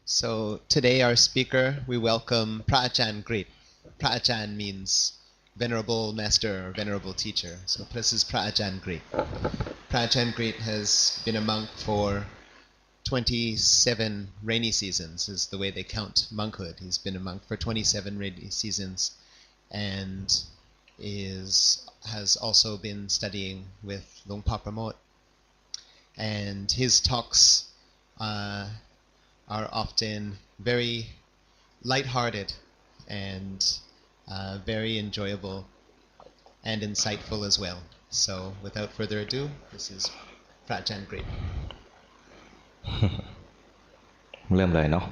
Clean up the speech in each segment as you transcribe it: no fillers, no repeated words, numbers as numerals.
So today our speaker, we welcome พระอาจารย์กฤษ พระอาจารย์ means venerable master or venerable teacher. So this is พระอาจารย์กฤษ. พระอาจารย์กฤษ has been a monk for 27 rainy seasons is the way they count monkhood. He's been a monk for 27 rainy seasons and has also been studying with หลวงพ่อประโมท and his talks are often very light-hearted and very enjoyable and insightful as well. So without further ado, this is พระอาจารย์กฤษ เริ่มเลยเนาะ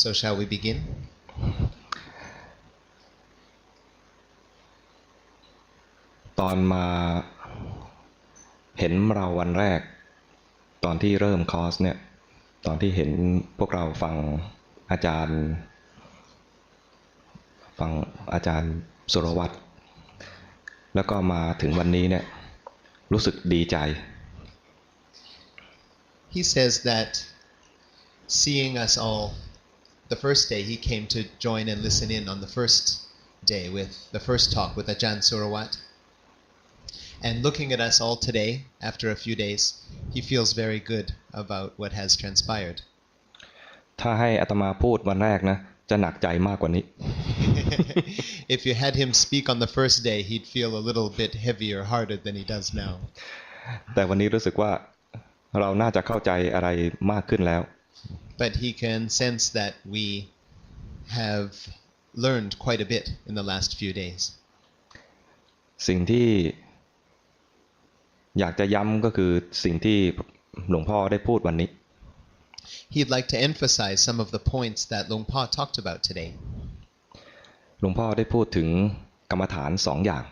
So shall we begin? ตอนมาเห็นเราวันแรกตอนที่เริ่มคอร์สเนี่ยตอนที่เห็นพวกเราฟังอาจารย์สุรวัตรแล้วก็มาถึงวันนี้เนี่ยรู้สึกดีใจ He says that seeing us all the first day he came to join and listen in on the first day with the first talk with Ajahn Surawat and looking at us all today after a few days he feels very good about what has transpired ถ้าให้อาตมาพูดวันแรกนะจะหนักใจมากกว่านี้ If you had him speak on the first day he'd feel a little bit heavier harder than he does now แต่วันนี้รู้สึกว่าเราน่าจะเข้าใจอะไรมากขึ้นแล้ว But he can sense that we have learned quite a bit in the last few days สิ่งที่อยากจะย้ำก็คือสิ่งที่หลวงพ่อได้พูดวันนี้ He'd like to emphasize some of the points that หลวงพ่อ talked about today หลวงพ่อได้พูดถึงกรรมฐานสองอย่าง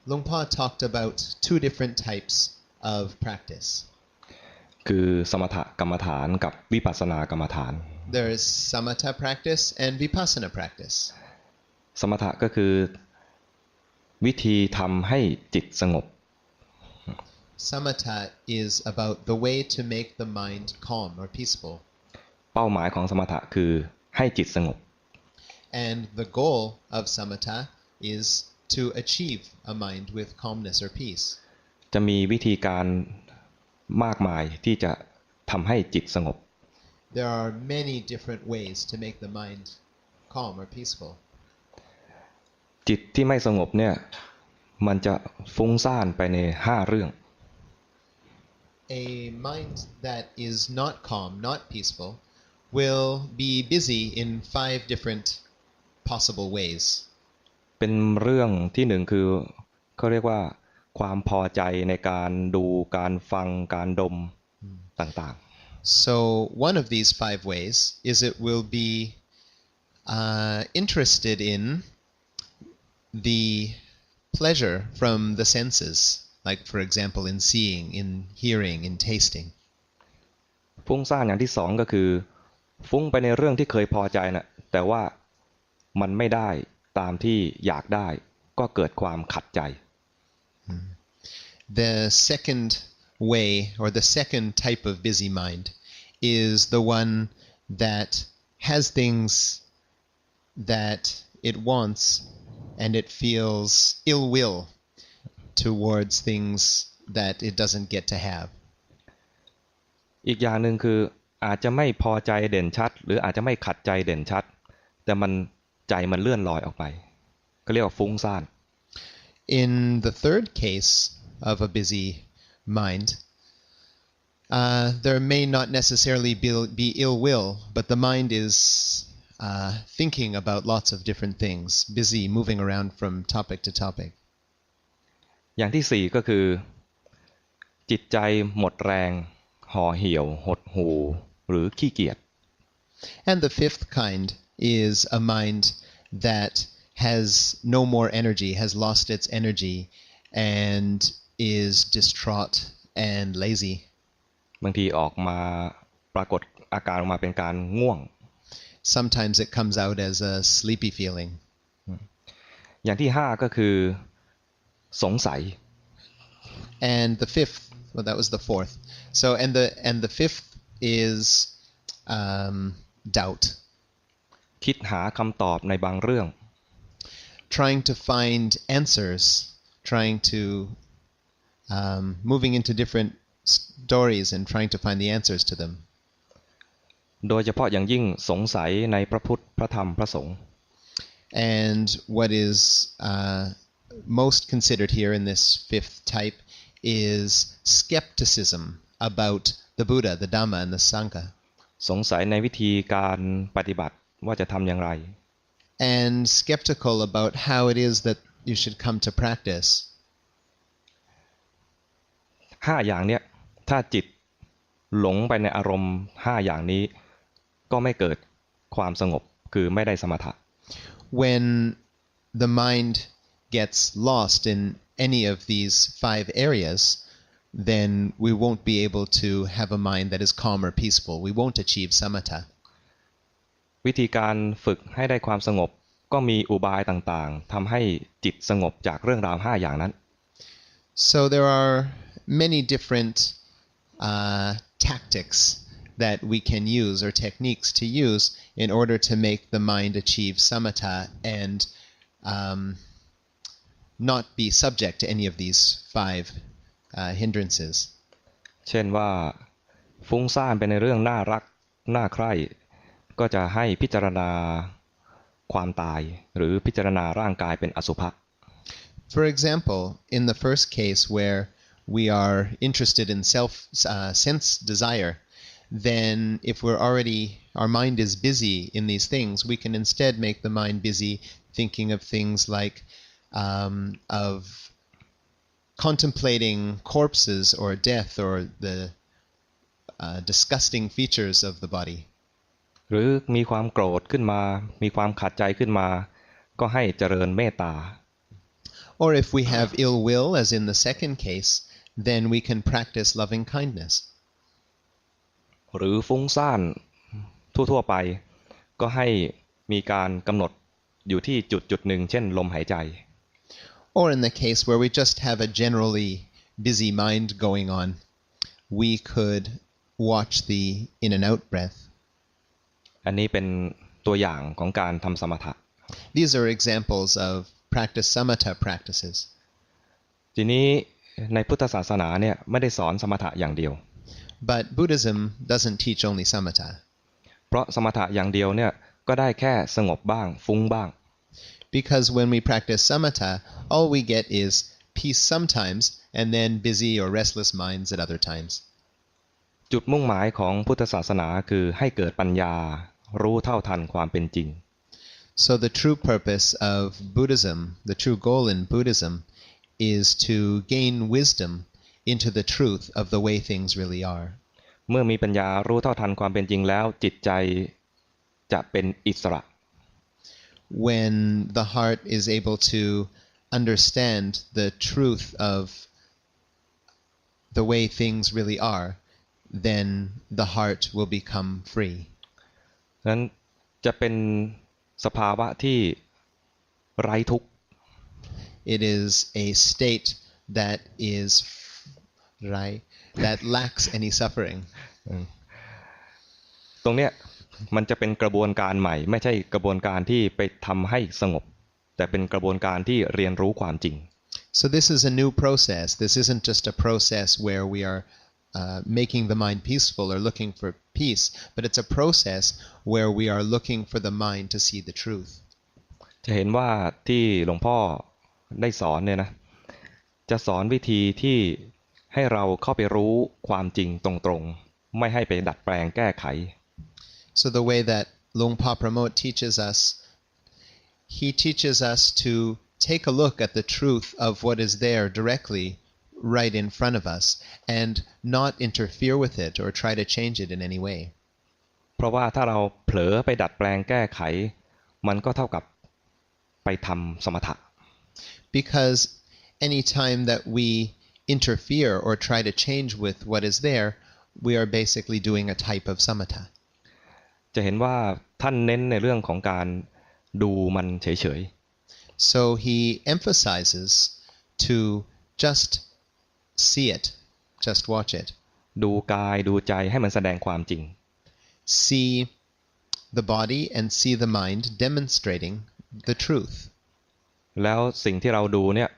หลวงพ่อ talked about two different types of practice คือสมถกรรมฐานกับวิปัสสนากรรมฐาน There is samatha practice and vipassana practice สมถะก็คือวิธีทำให้จิตสงบ Samatha is about the way to make the mind calm or peaceful เป้าหมายของสมถะคือให้จิตสงบ And the goal of samatha is to achieve a mind with calmness or peace จะมีวิธีการมากมายที่จะทำให้จิตสงบ There are many different ways to make the mind calm or peaceful จิตที่ไม่สงบเนี่ยมันจะฟุ้งซ่านไปใน5เรื่อง A mind that is not calm, not peaceful, will be busy in 5 different possible ways. เป็นเรื่องที่หนึ่งคือเขาเรียกว่าความพอใจในการดูการฟังการดมต่างๆ So one of these 5 ways is it will be interested in the pleasure from the senses, like for example in seeing, in hearing, in tasting. ฟุ้งซ่านอย่างที่สองก็คือฟุ้งไปในเรื่องที่เคยพอใจนะแต่ว่ามันไม่ได้ตามที่อยากได้ก็เกิดความขัดใจ The second way or the second type of busy mind is the one that has things that it wants and it feels ill will towards things that it doesn't get to have. อีกอย่างหนึ่งคืออาจจะไม่พอใจเด่นชัดหรืออาจจะไม่ขัดใจเด่นชัดแต่มันใจมันเลื่อนลอยออกไปก็เรียกว่าฟุ้งซ่าน In the third case of a busy mind, there may not necessarily be ill will, but the mind is thinking about lots of different things, busy moving around from topic to topic. อย่างที่สี่ก็คือจิตใจหมดแรงห่อเหี่ยวหดหู่หรือขี้เกียจ And the fifth kind is a mind that has no more energy, has lost its energy, and is distraught and lazy. บางทีออกมาปรากฏอาการออกมาเป็นการง่วง Sometimes it comes out as a sleepy feeling. อย่างที่ห้าก็คือสงสัย And the fifth well, that was the fourth. So, and the fifth is doubt. คิดหาคำตอบในบางเรื่อง Trying to find answers, trying to moving into different stories and trying to find the answers to them. โดยเฉพาะอย่างยิ่งสงสัยในพระพุทธพระธรรมพระสงฆ์ And what is most considered here in this fifth type is skepticism about the Buddha, the Dhamma, and the Sangha. สงสัยในวิธีการปฏิบัติว่าจะทำอย่างไร And skeptical about how it is that you should come to practice. 5 อย่างเนี้ยถ้าจิตหลงไปในอารมณ์5อย่างนี้ก็ไม่เกิดความสงบคือไม่ได้สมถะ When the mind gets lost in any of these 5 areas, then we won't be able to have a mind that is calm or peaceful. We won't achieve samatha. วิธีการฝึกให้ได้ความสงบก็มีอุบายต่างๆทำให้จิตสงบจากเรื่องราว5อย่างนั้น So there are many different tactics that we can use or techniques to use in order to make the mind achieve samatha and not be subject to any of these 5 hindrances. เช่นว่าฟุ้งซ่านไปในเรื่องน่ารักน่าใคร่ก็จะให้พิจารณาความตายหรือพิจารณาร่างกายเป็นอสุภะ For example, in the first case where we are interested in sense desire, then if our mind is busy in these things, we can instead make the mind busy thinking of things like of contemplating corpses or death or the disgusting features of the body. หรือมีความโกรธขึ้นมามีความขัดใจขึ้นมาก็ให้เจริญเมตตา Or if we have ill will, as in the second case, then we can practice loving kindness. หรือฟุ้งซ่านทั่วๆไปก็ให้มีการกำหนดอยู่ที่จุดหนึ่งเช่นลมหายใจ Or in the case where we just have a generally busy mind going on, we could watch the in and out breath. อันนี้เป็นตัวอย่างของการทำสมถะ These are examples of practice samatha practices. ทีนี้ในพุทธศาสนาเนี่ยไม่ได้สอนสมถะอย่างเดียว But Buddhism doesn't teach only samatha. เพราะสมถะอย่างเดียวเนี่ยก็ได้แค่สงบบ้างฟุ้งบ้าง Because when we practice samatha, all we get is peace sometimes and then busy or restless minds at other times. จุดมุ่งหมายของพุทธศาสนาคือให้เกิดปัญญารู้เท่าทันความเป็นจริง So the true purpose of Buddhism, the true goal in Buddhism, is to gain wisdom into the truth of the way things really are. เมื่อมีปัญญารู้เท่าทันความเป็นจริงแล้วจิตใจจะเป็นอิสระ When the heart is able to understand the truth of the way things really are, then the heart will become free. นั้นจะเป็นสภาวะที่ไร้ทุกข์ It is a state that is right, that lacks any suffering. ตรงเนี้ยมันจะเป็นกระบวนการใหม่ไม่ใช่กระบวนการที่ไปทำให้สงบแต่เป็นกระบวนการที่เรียนรู้ความจริง So this is a new process. This isn't just a process where we are making the mind peaceful or looking for peace, but it's a process where we are looking for the mind to see the truth. จะเห็นว่าที่หลวงพ่อได้สอนเนี่ยนะจะสอนวิธีที่ให้เราเข้าไปรู้ความจริงตรงๆไม่ให้ไปดัดแปลงแก้ไข So the way that Luang Pa Pramod teaches us, he teaches us to take a look at the truth of what is there directly right in front of us and not interfere with it or try to change it in any way. เพราะว่าถ้าเราเผลอไปดัดแปลงแก้ไขมันก็เท่ากับไปทำสมถะ Because any time that we interfere or try to change with what is there, we are basically doing a type of samatha. จะเห็นว่าท่านเน้นในเรื่องของการดูมันเฉยๆ So he emphasizes to just see it. just watch it. ดูกายดูใจให้มันแสดงความจริง See the body and see the mind demonstrating the truth. แล้วสิ่งที่เราดูเนี่ย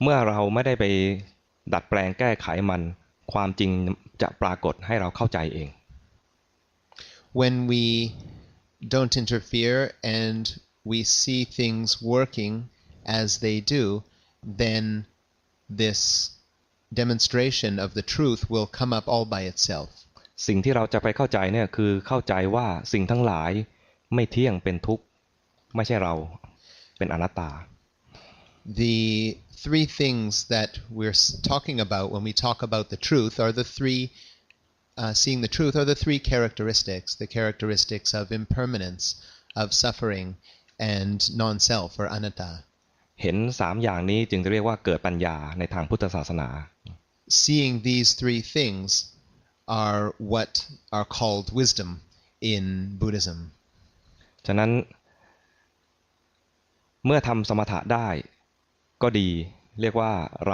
เมื่อเราไม่ได้ไปดัดแปลงแก้ไขมันความจริงจะปรากฏให้เราเข้าใจเอง When we don't interfere and we see things working as they do, then this demonstration of the truth will come up all by itself. สิ่งที่เราจะไปเข้าใจเนี่ยคือเข้าใจว่าสิ่งทั้งหลายไม่เที่ยงเป็นทุกข์ไม่ใช่เราเป็นอนัตตา The three things that we're talking about when we talk about the truth are the three seeing the truth are the three characteristics of impermanence, of suffering, and non-self or anatta. เห็นสามอย่างนี้จึงจะเรียกว่าเกิดปัญญาในทางพุทธศาสนา Seeing these three things are what are called wisdom in Buddhism. ฉะนั้นเมื่อทำสมถะได้ก็ดีเรียกว่าเร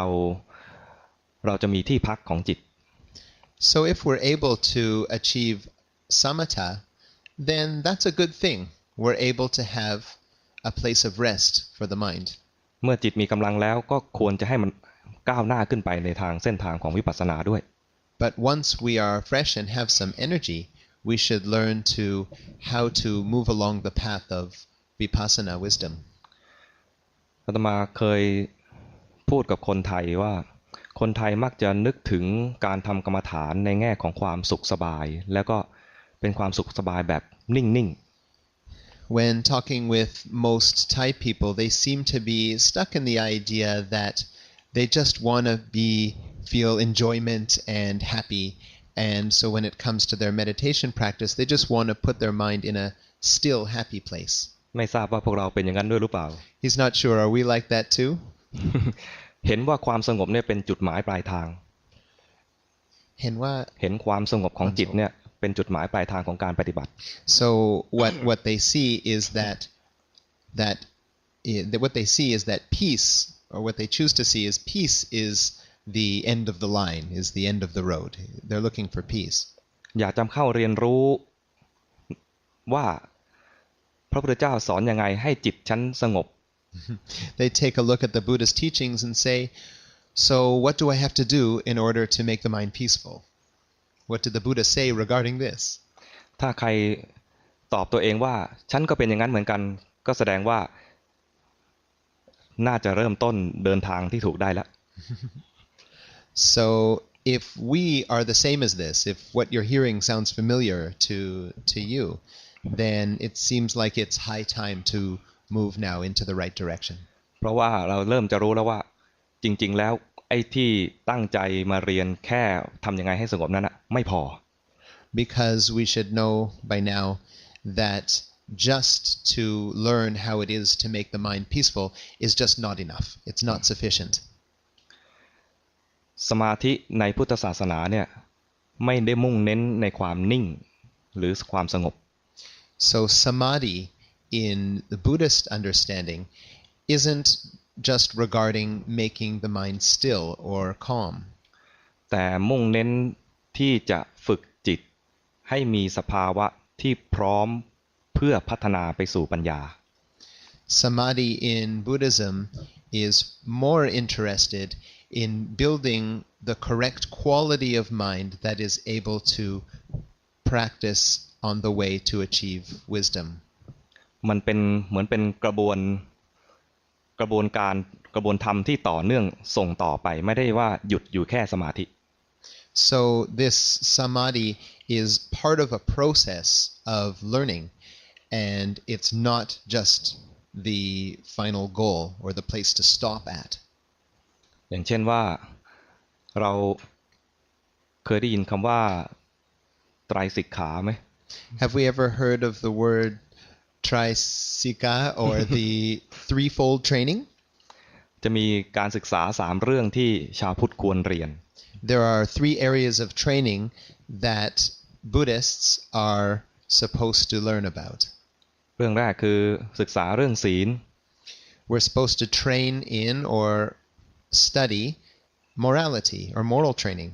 าจะมีที่พักของจิต So if we're able to achieve samatha, then that's a good thing. We're able to have a place of rest for the mind. เมื่อจิตมีกำลังแล้วก็ควรจะให้มันก้าวหน้าขึ้นไปในทางเส้นทางของวิปัสสนาด้วย But once we are fresh and have some energy, we should learn how to move along the path of vipassana wisdom. อาตมาเคยพูดกับคนไทยว่าคนไทยมักจะนึกถึงการทำกรรมฐานในแง่ของความสุขสบายแล้วก็เป็นความสุขสบายแบบนิ่งๆ When talking with most Thai people, they seem to be stuck in the idea that they just want to feel enjoyment and happy, and so when it comes to their meditation practice, they just want to put their mind in a still, happy place. ไม่ทราบว่าพวกเราเป็นอย่างนั้นด้วยหรือเปล่า He's not sure. Are we like that too? เห็นว่าความสงบเนี่ยเป็นจุดหมายปลายทาง เห็นความสงบของจิตเนี่ยเป็นจุดหมายปลายทางของการปฏิบัติ So what they see is that what they see is that peace, or what they choose to see is peace is the end of the line, is the end of the road. They're looking for peace. อยากจำเข้าเรียนรู้ว่าพระพุทธเจ้าสอนยังไงให้จิตฉันสงบ They take a look at the Buddhist teachings and say, so what do I have to do in order to make the mind peaceful? What did the Buddha say regarding this? ถ้าใครตอบตัวเองว่าฉันก็เป็นอย่างนั้นเหมือนกันก็แสดงว่าน่าจะเริ่มต้นเดินทางที่ถูกได้แล้ว So if we are the same as this, if what you're hearing sounds familiar to you, then it seems like it's high time to move now into the right direction. เพราะว่าเราเริ่มจะรู้แล้วว่าจริงๆแล้วไอ้ที่ตั้งใจมาเรียนแค่ทำยังไงให้สงบนั้นน่ะไม่พอ Because we should know by now that just to learn how it is to make the mind peaceful is just not enough. It's not sufficient. สมาธิในพุทธศาสนาเนี่ยไม่ได้มุ่งเน้นในความนิ่งหรือความสงบ So samadhi in the Buddhist understanding isn't just regarding making the mind still or calm. แต่มุ่งเน้นที่จะฝึกจิตให้มีสภาวะที่พร้อมเพื่อพัฒนาไปสู่ปัญญา Samadhi in Buddhism is more interested in building the correct quality of mind that is able to practice on the way to achieve wisdom. มันเป็นเหมือนเป็นกระบวนธรรมที่ต่อเนื่องส่งต่อไปไม่ได้ว่าหยุดอยู่แค่สมาธิ So this samadhi is part of a process of learning, and it's not just the final goal or the place to stop at. อย่างเช่นว่าเราเคยได้ยินคำว่าไตรสิกขาไหม Have we ever heard of the word Trisika or the threefold training? จะมีการศึกษา3เรื่องที่ชาวพุทธควรเรียน There are 3 areas of training that Buddhists are supposed to learn about. เรื่องแรกคือศึกษาเรื่องศีล We're supposed to train in or study morality or moral training.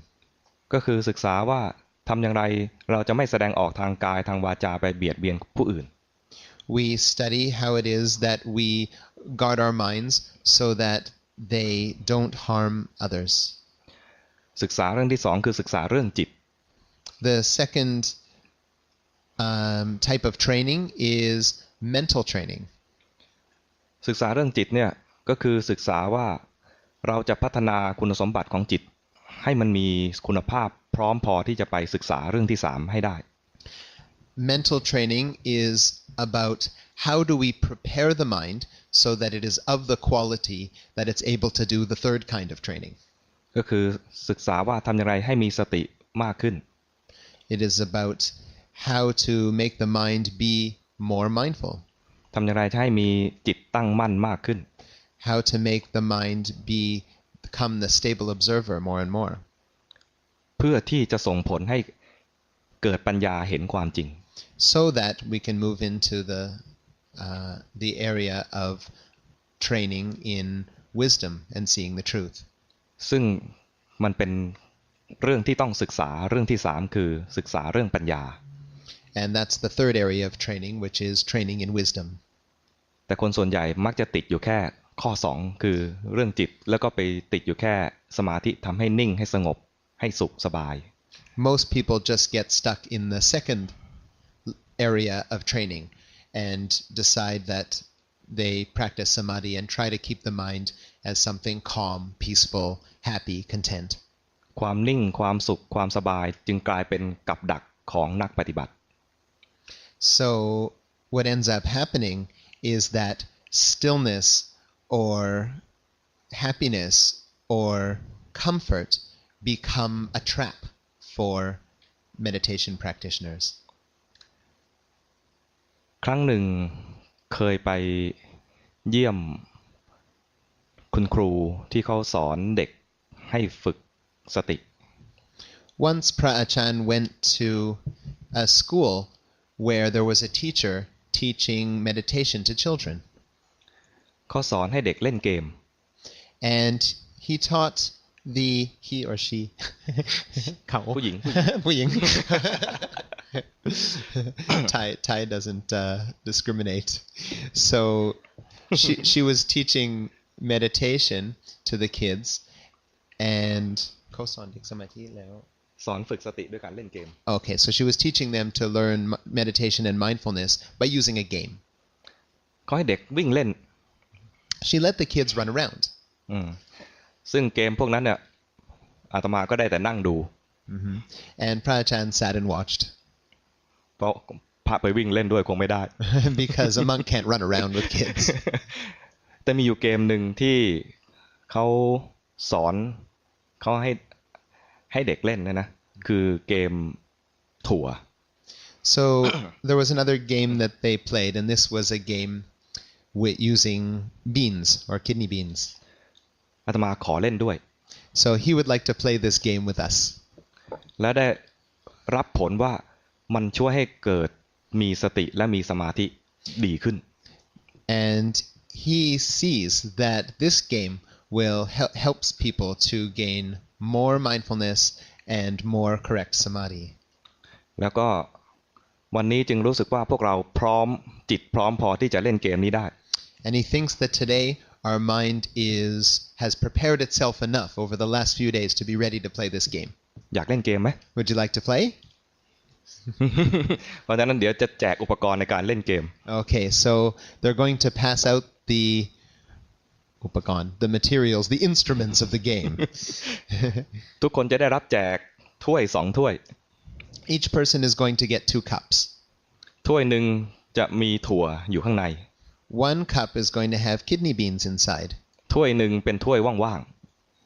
ก็คือศึกษาว่าทำอย่างไรเราจะไม่แสดงออกทางกายทางวาจาไปเบียดเบียนผู้อื่น We study how it is that we guard our minds so that they don't harm others. ศึกษาเรื่องที่สองคือศึกษาเรื่องจิต The second type of training is mental training. ศึกษาเรื่องจิตเนี่ยก็คือศึกษาว่าเราจะพัฒนาคุณสมบัติของจิตให้มันมีคุณภาพพร้อมพอที่จะไปศึกษาเรื่องที่สามให้ได้ Mental training is about how do we prepare the mind so that it is of the quality that it's able to do the third kind of training. ก็คือศึกษาว่าทำอย่างไรให้มีสติมากขึ้น It is about how to make the mind be more mindful. ทำอย่างไรให้มีจิตตั้งมั่นมากขึ้น How to make the mind become the stable observer more and more. เพื่อที่จะส่งผลให้เกิดปัญญาเห็นความจริง So that we can move into the area of training in wisdom and seeing the truth. ซึ่งมันเป็นเรื่องที่ต้องศึกษาเรื่องที่สามคือศึกษาเรื่องปัญญา And that's the third area of training, which is training in wisdom. แต่คนส่วนใหญ่มักจะติดอยู่แค่ข้อสองคือเรื่องจิตแล้วก็ไปติดอยู่แค่สมาธิทำให้นิ่งให้สงบให้สุขสบาย Most people just get stuck in the second area of training and decide that they practice samadhi and try to keep the mind as something calm, peaceful, happy, content. ความนิ่งความสุขความสบายจึงกลายเป็นกับดักของนักปฏิบัติ So what ends up happening is that stillness or happiness or comfort become a trap for meditation practitioners. ครั้งหนึ่งเคยไปเยี่ยมคุณครูที่เขาสอนเด็กให้ฝึกสติ Once Prajachan went to a school where there was a teacher teaching meditation to children. เขาสอนให้เด็กเล่นเกม And he taught he or she เขาผู้หญิง Thai doesn't discriminate. So she was teaching meditation to the kids and เขาสอนเด็กสมาธิแล้วสอนฝึกสติด้วยการเล่นเกม Okay, so she was teaching them to learn meditation and mindfulness by using a game. เขาให้เด็กวิ่งเล่น She let the kids run around. ซึ่งเกมพวกนั้นเนี่ยอาตมาก็ได้แต่นั่งดู And Prajachan sat and watched. เพราะพาไปวิ่งเล่นด้วยคงไม่ได้ Because a monk can't run around with kids. แต่มีอยู่เกมหนึ่งที่เขาสอนเขาให้เด็กเล่นนะคือเกมถั่ว So there was another game that they played, and this was a game with using beans or kidney beans. อาตมาขอเล่นด้วย So he would like to play this game with us. และได้รับผลว่ามันช่วยให้เกิดมีสติและมีสมาธิดีขึ้น And he sees that this game will helps people to gain more mindfulness and more correct samadhi. แล้วก็วันนี้จึงรู้สึกว่าพวกเราพร้อมจิตพร้อมพอที่จะเล่นเกมนี้ได้ And he thinks that today our mind has prepared itself enough over the last few days to be ready to play this game. อยากเล่นเกมไหม Would you like to play? เพราะฉะนั้นเดี๋ยวจะแจกอุปกรณ์ในการเล่นเกม Okay, so they're going to pass out the materials, the instruments of the game. ทุกคนจะได้รับแจกถ้วย2ถ้วย Each person is going to get 2 cups. ถ้วยหนึ่งจะมีถั่วอยู่ข้างใน One cup is going to have kidney beans inside. ถ้วยหนึ่งเป็นถ้วยว่าง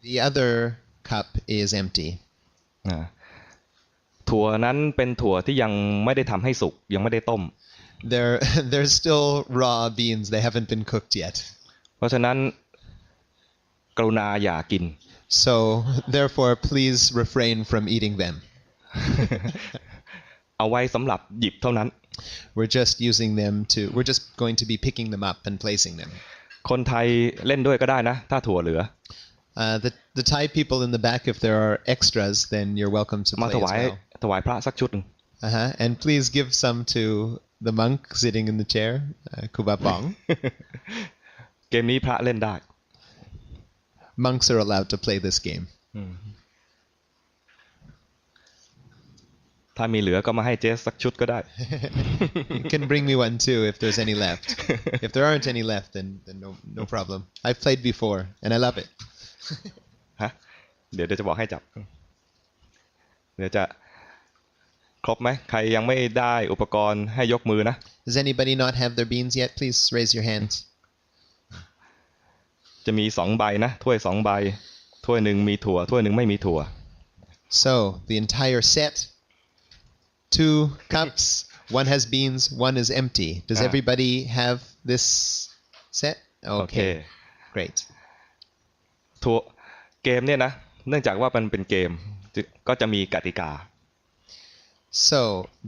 The other cup is empty. ถั่วนั้นเป็นถั่วที่ยังไม่ได้ทำให้สุกยังไม่ได้ต้ม They're still raw beans. They haven't been cooked yet. เพราะฉะนั้นกรุณาอย่ากิน So therefore, please refrain from eating them. เอาไว้สำหรับหยิบเท่านั้น We're just going to be picking them up and placing them. คนไทยเล่นด้วยก็ได้นะถ้าถั่วเหลือ The Thai people in the back, if there are extras, then you're welcome to มา play ถ as วาย well. ถวายพระสักชุดหนึ่ง And please give some to the monk sitting in the chair, Kubapong. เกมนี้พระเล่นได้ Monks are allowed to play this game. ถ้ามีเหลือก็มาให้เจสสักชุดก็ได้ You can bring me one too if there's any left. If there aren't any left, then no problem. I've played before and I love it. ฮะเดี๋ยวจะบอกให้จับ เดี๋ยวจะครบไหมใครยังไม่ได้อุปกรณ์ให้ยกมือนะ Does anybody not have their beans yet? Please raise your hands. จะมี2ใบนะถ้วย2ใบถ้วยหนึ่งมีถั่วถ้วยหนึ่งไม่มีถั่ว So the entire set, 2 cups, one has beans, one is empty. Does everybody have this set? Okay. Great. ถั่วเกมเนี่ยนะเนื่องจากว่ามันเป็นเกมก็จะมีกติกา So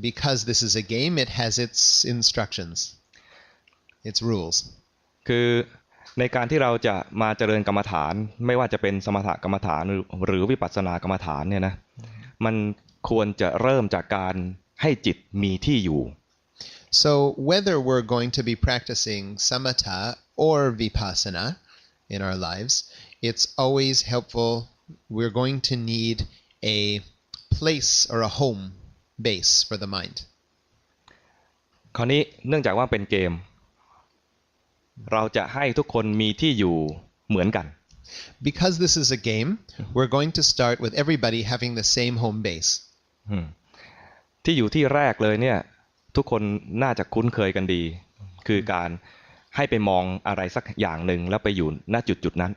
because this is a game, it has its instructions, its rules. คือในการที่เราจะมาเจริญกรรมฐานไม่ว่าจะเป็นสมถกรรมฐานหรือวิปัสสนากรรมฐานเนี่ยนะมันควรจะเริ่มจากการให้จิตมีที่อยู่ So whether we're going to be practicing samatha or vipassana in our lives, it's always helpful. We're going to need a place or a home base for the mind. คราวนี้เนื่องจากว่าเป็นเกมเราจะให้ทุกคนมีที่อยู่เหมือนกัน Because this is a game, we're going to start with everybody having the same home base. ที่อยู่ที่แรกเลยเนี่ยทุกคนน่าจะคุ้นเคยกันดีคือการให้ไปมองอะไรสักอย่างหนึ่งแล้วไปอยู่ณจุดนั้น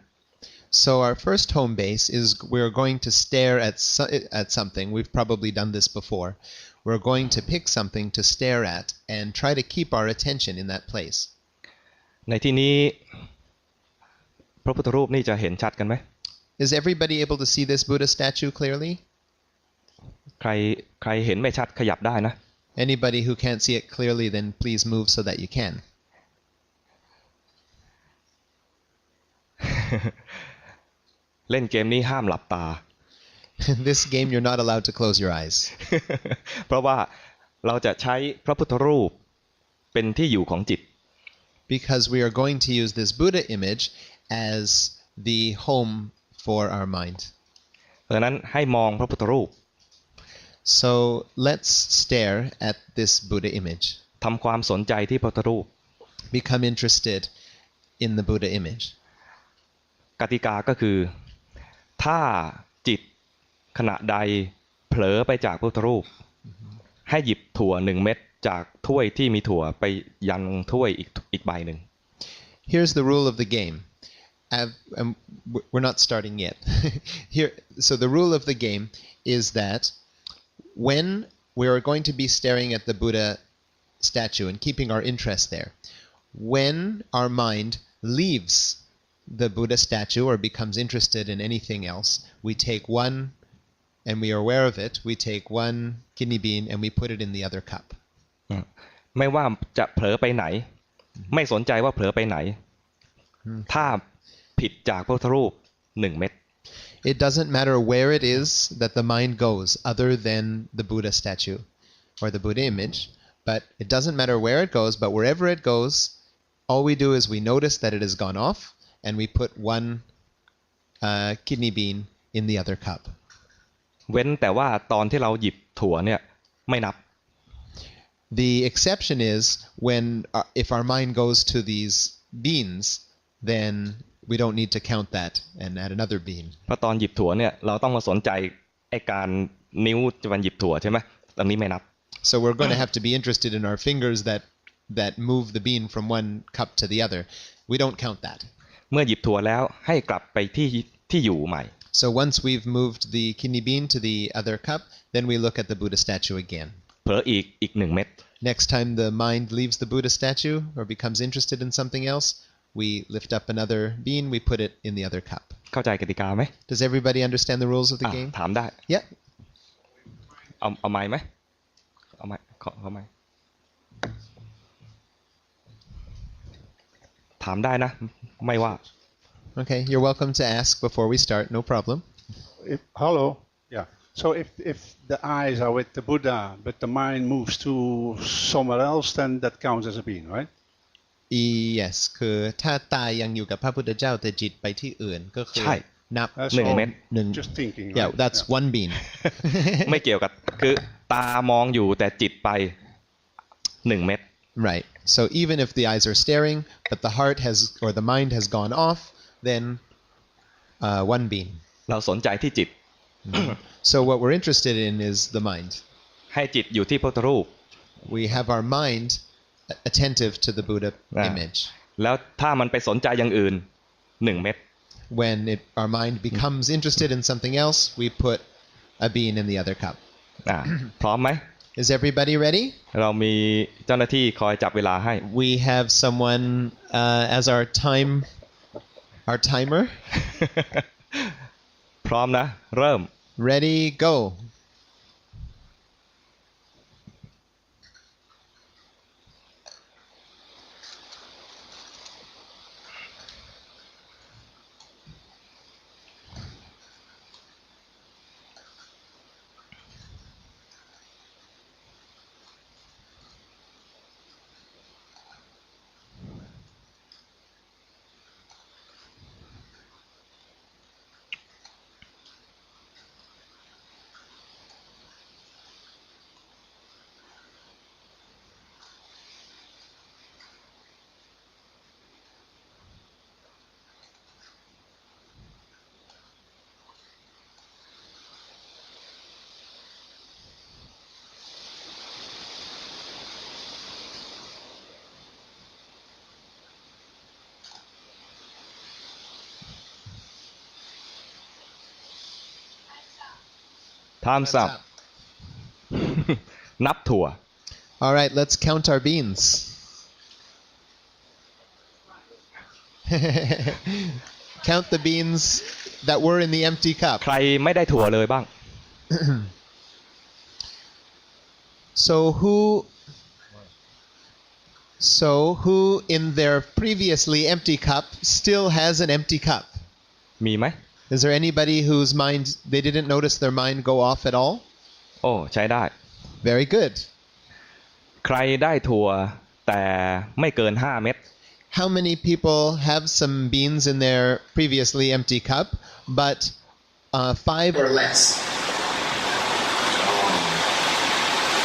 So our first home base is we're going to stare at something. We've probably done this before. We're going to pick something to stare at and try to keep our attention in that place. ในที่นี้พระพุทธรูปนี่จะเห็นชัดกันไหม Is everybody able to see this Buddha statue clearly? ใครเห็นไม่ชัดขยับได้นะ Anybody who can't see it clearly, then please move so that you can. เล่นเกมนี้ห้ามหลับตา In this game, you're not allowed to close your eyes. เพราะว่าเราจะใช้พระพุทธรูปเป็นที่อยู่ของจิต Because we are going to use this Buddha image as the home for our mind. เพราะฉะนั้นให้มองพระพุทธรูป So let's stare at this Buddha image. ทำความสนใจที่พระพุทธรูป Become interested in the Buddha image. กติกาก็คือถ้าจิตขณะใดเผลอไปจากพระพุทธรูปให้หยิบถั่ว1เม็ดจากถ้วยที่มีถั่วไปยันถ้วยอีกใบหนึ่ง Here's the rule of the game. We're not starting yet. So the rule of the game is that when we are going to be staring at the Buddha statue and keeping our interest there, when our mind leaves the Buddha statue or becomes interested in anything else, we take one, and we are aware of it, we take one kidney bean and we put it in the other cup. ไม่ว่าจะเผลอไปไหนไม่สนใจว่าเผลอไปไหนถ้าผิดจากพระพุทธรูป1เม็ด It doesn't matter where it is that the mind goes other than the Buddha statue or the Buddha image, but it doesn't matter where it goes, but wherever it goes, all we do is we notice that it has gone off and we put one kidney bean in the other cup. เว้นแต่ว่าตอนที่เราหยิบถั่วเนี่ยไม่นับ The exception is when if our mind goes to these beans, then we don't need to count that and add another bean. เพราะตอนหยิบถั่วเนี่ยเราต้องมาสนใจไอ้การนิ้วจะมันหยิบถั่วใช่ไหมตอนนี้ไม่นับ So we're going to have to be interested in our fingers that move the bean from one cup to the other. We don't count that. เมื่อหยิบถั่วแล้วให้กลับไปที่อยู่ใหม่ So once we've moved the kidney bean to the other cup, then we look at the Buddha statue again. เผลออีก1เม็ด Next time the mind leaves the Buddha statue or becomes interested in something else, we lift up another bean, we put it in the other cup. เข้าใจกติกาไหม Does everybody understand the rules of the game? ถามได้ Yeah. เอาไม้ไหมเอาไม้เอาไม้ถามได้นะไม่ว่า Okay, you're welcome to ask before we start, no problem. Hello. Yeah. So if the eyes are with the Buddha, but the mind moves to somewhere else, then that counts as a being, right? Yes คือถ้าตายังอยู่กับพระพุทธเจ้าแต่จิตไปที่อื่นก็คือ ใช่ นับ That's หนึ่ง all. เม็ด หนึ่ง Just thinking. Yeah, right? that's one bean. ไม่เกี่ยวกับคือตามองอยู่แต่จิตไป1 เม็ด Right. So even if the eyes are staring, but the heart has or the mind has gone off, then one bean. เราสนใจที่จิต So what we're interested in is the mind. ให้จิตอยู่ที่พระพุทธรูป We have our mind attentive to the Buddha image. แล้วถ้ามันไปสนใจอย่างอื่น1 เม็ด When our mind becomes interested in something else, we put a bean in the other cup. พร้อมไหม Is everybody ready? เรามีเจ้าหน้าที่คอยจับเวลาให้ We have someone as our timer. พร้อมนะ เริ่ม Ready, go. Time's up นับถั่ว All right, let's count our beans. Count the beans that were in the empty cup. ใครไม่ได้ถั่วเลยบ้าง So who in their previously empty cup still has an empty cup? มีไหม Is there anybody whose mind they didn't notice their mind go off at all? โอ้ใช้ได้ Very good. ใครได้ถั่วแต่ไม่เกิน5 เม็ด How many people have some beans in their previously empty cup, but 5 or less?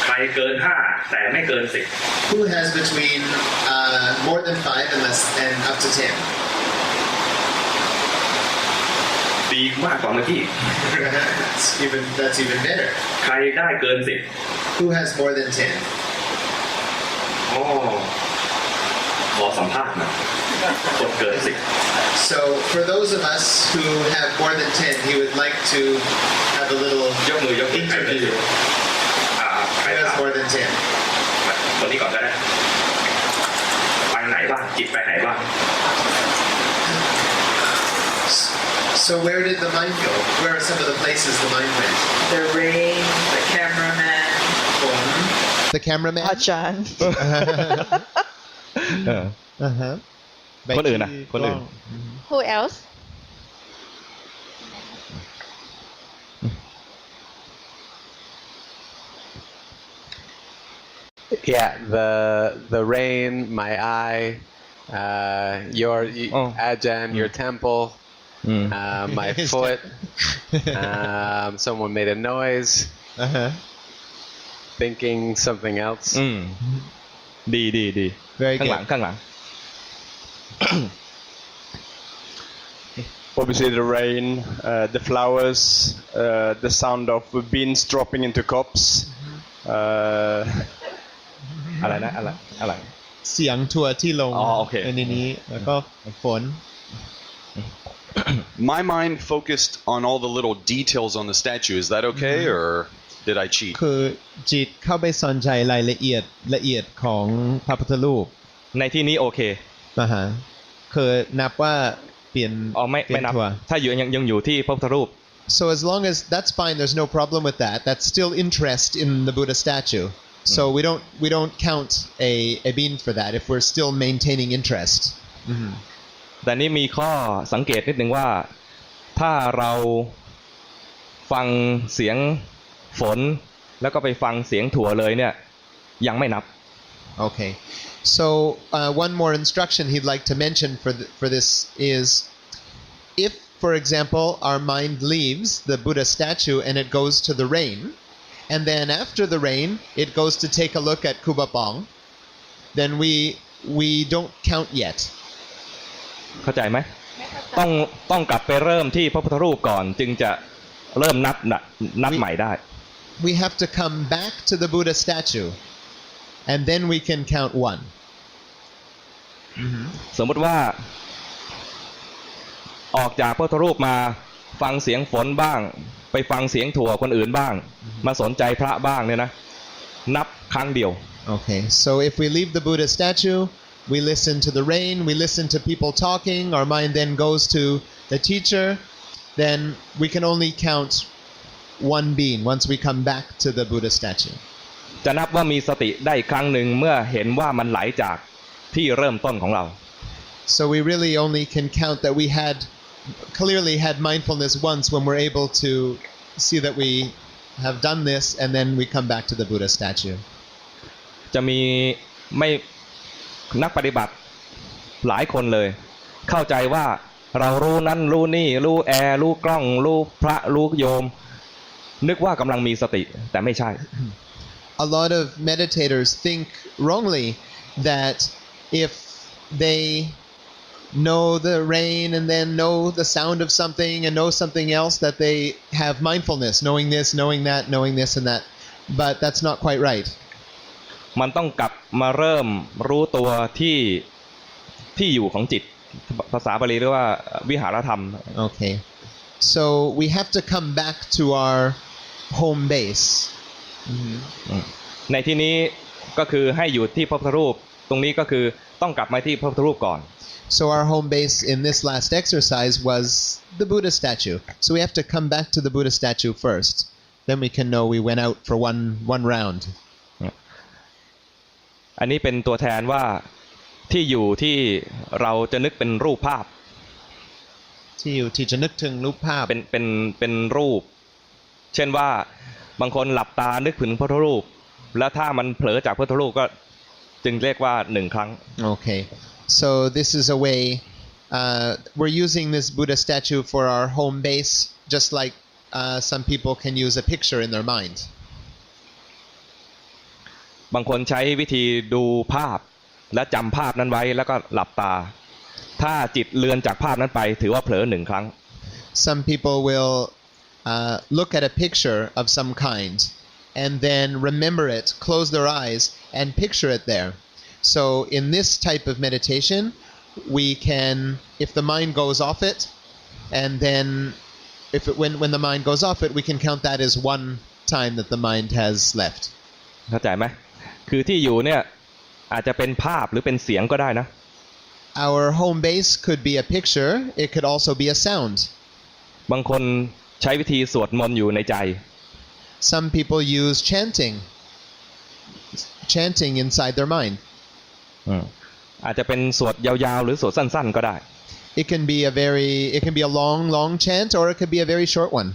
ใครเกิน5แต่ไม่เกิน10 Who has between more than 5 and less and up to 10? ดีมากกว่าเมื่อกี้ That's even better. ใครได้เกิน10 Who has more than 10? โอ้ขอสัมภาษณ์หน่อยคนเกิน10 So for those of us who have more than 10, he would like to have a little ยกมือยกมือ interview. ใคร Who has ถาม more than 10? คนนี้ก่อนก็ได้ไปไหนบ้างจิตไปไหนบ้าง So where did the mind go? Where are some of the places the mind went? The rain, the cameraman, The cameraman? อาจารย์ Uh-huh. คนอื่นนะคนอื่น Who else? Yeah, the rain, my eye, your Ajahn, your temple, my foot. Someone made a noise, Uh-huh. thinking something else. ดี Very ข้างหลัง good. ข้างหลัง Obviously the rain, the flowers, the sound of beans dropping into cups. อะไรนะอะไร เสียงถั่วที่ลง อ๋อโอเค ในนี้แล้วก็ฝน My mind focused on all the little details on the statue. Is that okay, or did I cheat? คือจิตเข้าไปสนใจรายละเอียดของพระพุทธรูป ในที่นี้โอเค นะฮะคือนับว่าเปลี่ยน อ๋อไม่นับ ถั่ว ถ้ายังอยู่ที่พระพุทธรูป So as long as that's fine, there's no problem with that. That's still interest in the Buddha statue. So we don't count a bean for that if we're still maintaining interest. แต่นี่มีข้อสังเกตนิดนึงว่าถ้าเราฟังเสียงฝนแล้วก็ไปฟังเสียงถั่วเลยเนี่ยยังไม่นับ Okay, so one more instruction he'd like to mention for this is, if, for example, our mind leaves the Buddha statue and it goes to the rain, and then after the rain it goes to take a look at Kubapong, then we don't count yet. เข้าใจไหมต้องกลับไปเริ่มที่พระพุทธรูปก่อนจึงจะเริ่มนับใหม่ได้ We have to come back to the Buddha statue, and then we can count one. สมมติว่าออกจากพระพุทธรูปมาฟังเสียงฝนบ้างไปฟังเสียงถั่วคนอื่นบ้างมาสนใจพระบ้างเนี่ยนะนับครั้งเดียว Okay, so if we leave the Buddha statue, we listen to the rain, we listen to people talking, our mind then goes to the teacher, then we can only count one being once we come back to the Buddha statue. จะนับว่ามีสติได้ครั้งหนึ่งเมื่อเห็นว่ามันไหลจากที่เริ่มต้นของเรา So we really only can count that we clearly had mindfulness once when we're able to see that we have done this, and then we come back to the Buddha statue. จะมีไม่นักปฏิบัติหลายคนเลยเข้าใจว่าเรารู้นั่นรู้นี่รู้แอร์รู้กล้องรู้พระรู้โยมนึกว่ากำลังมีสติแต่ไม่ใช่ A lot of meditators think wrongly that if they know the rain and then know the sound of something and know something else, that they have mindfulness, knowing this, knowing that, knowing this and that. But that's not quite right. มันต้องกลับมาเริ่มรู้ตัวที่อยู่ของจิตภาษาบาลีเรียกว่าวิหารธรรม Okay, so we have to come back to our home base. ในที่นี้ก็คือให้อยู่ที่พระพุทธรูปตรงนี้ก็คือต้องกลับมาที่พระพุทธรูปก่อน So our home base in this last exercise was the Buddha statue. So we have to come back to the Buddha statue first. Then we can know we went out for one round. อันนี้เป็นตัวแทนว่าที่อยู่ที่เราจะนึกเป็นรูปภาพที่อยู่ที่จะนึกถึงรูปภาพเป็นรูปเช่นว่าบางคนหลับตานึกถึงพระพุทธรูปแล้วถ้ามันเผลอจากพระพุทธรูปก็จึงเรียกว่า1ครั้ง Okay, so this is a way we're using this Buddha statue for our home base, just like some people can use a picture in their mind. บางคนใช้วิธีดูภาพและจำภาพนั้นไว้แล้วก็หลับตาถ้าจิตเลือนจากภาพนั้นไปถือว่าเผลอ1ครั้ง Some people will look at a picture of some kind and then remember it, close their eyes and picture it there. So in this type of meditation, we can, if the mind goes off it, and then when the mind goes off it, we can count that as one time that the mind has left. เข้าใจไหมคือที่อยู่เนี่ยอาจจะเป็นภาพหรือเป็นเสียงก็ได้นะ Our home base could be a picture, it could also be a sound. บางคนใช้วิธีสวดมนต์อยู่ในใจ Some people use chanting inside their mind. อาจจะเป็นสวดยาวๆหรือสวดสั้นๆก็ได้ It can be a long chant, or it could be a very short one.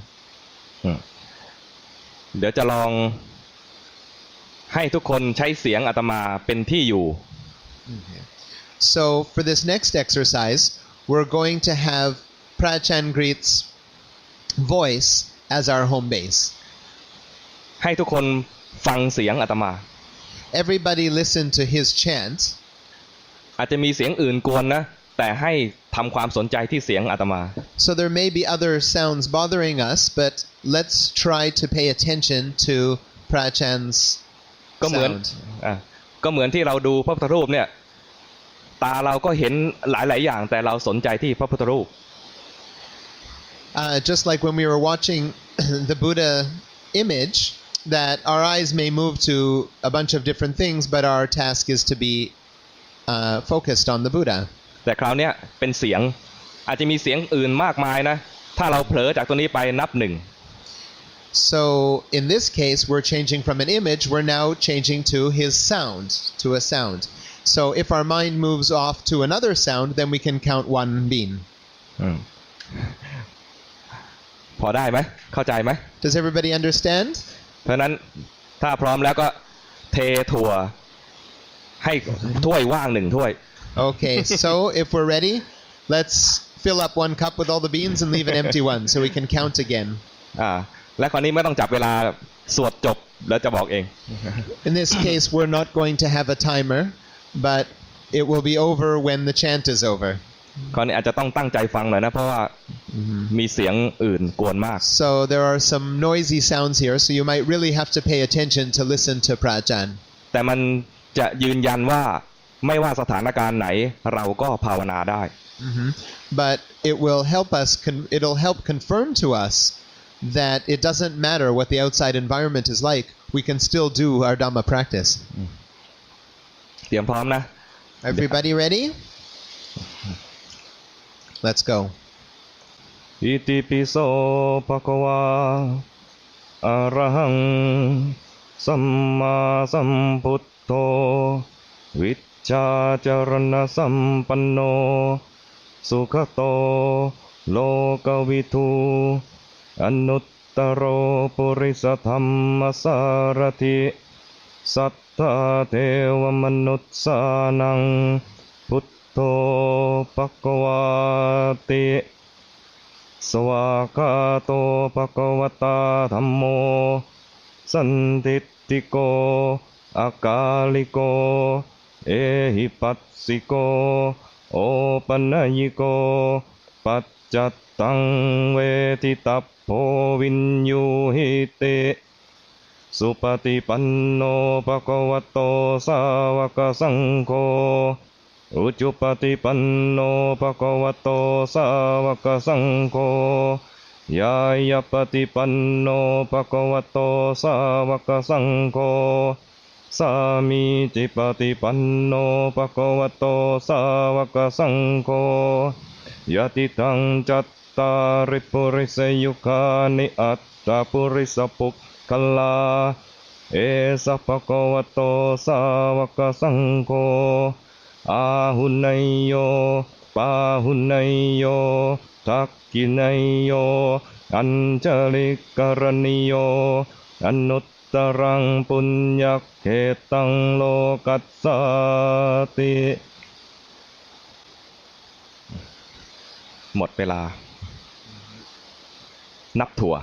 เดี๋ยวจะลองให้ทุกคนใช้เสียงอาตมาเป็นที่อยู่ So for this next exercise, we're going to have Prachangrit's voice as our home base. ให้ทุกคนฟังเสียงอาตมา Everybody listen to his chant. อาจจะมีเสียงอื่นกวนนะแต่ให้ทำความสนใจที่เสียงอาตมา So there may be other sounds bothering us, but let's try to pay attention to Prachan's sound. ก็เหมือนที่เราดูพระพุทธรูปเนี่ยตาเราก็เห็นหลายๆอย่างแต่เราสนใจที่พระพุทธรูป Just like when we were watching the Buddha image, that our eyes may move to a bunch of different things, but our task is to be focused on the Buddha. แต่คราวนี้เป็นเสียงอาจจะมีเสียงอื่นมากมายนะถ้าเราเผลอจากตัวนี้ไปนับ1 So in this case, we're changing from an image, we're now changing to his sound, to a sound. So if our mind moves off to another sound, then we can count one bean. พอได้ไหมเข้าใจไหม Does everybody understand? เพราะนั้นถ้าพร้อมแล้วก็เทถั่วให้ถ้วยว่าง1ถ้วย Okay, so if we're ready, let's fill up 1 cup with all the beans and leave an empty one so we can count again. และคราวนี้ไม่ต้องจับเวลาสวดจบแล้วจะบอกเอง In this case, we're not going to have a timer, but it will be over when the chant is over. คราวนี้อาจจะต้องตั้งใจฟังหน่อยนะเพราะว่ามีเสียงอื่นกวนมาก So there are some noisy sounds here, so you might really have to pay attention to listen to พระอาจารย์ แต่มันจะยืนยันว่าไม่ว่าสถานการณ์ไหนเราก็ภาวนาได้ But it will help us, it'll help confirm to us that it doesn't matter what the outside environment is like, we can still do our Dhamma practice. เตรียมพร้อมนะ Everybody ready? Let's go. อิติปิโสภะคะวาอะระหังสัมมาสัมพุทโธวิชชาจารณสัมปันโนสุขโตโลกวิทูอนุตตโรปุริสธรรมสารถิสัทธาเทวมนุสสานังพุทโธภควาติสวากาโตภควตาธัมโมสันทิฏฐิโกอากาลิโกเอหิปัสสิโกโอปัญญิโกปัจจัตตังเวทิตัพโพวินยูหิติสุปฏิปันโนภควโตสาวกสังโฆอุจุปฏิปันโนภควโตสาวกสังโฆยายปฏิปันโนภควโตสาวกสังโฆสามีจิปฏิปันโนภควโตสาวกสังโฆยะติตังจัตตาริปุริสยุคานิอัตตาปุริสปุคคลาเอสะภควโตสาวกสังโฆอาหุนายโยปาหุนายโยทักขินายโยอัญชลิกรณิโยอนุตตรังปุญญเขตังโลกัสสติหมดเวลานับถั่ว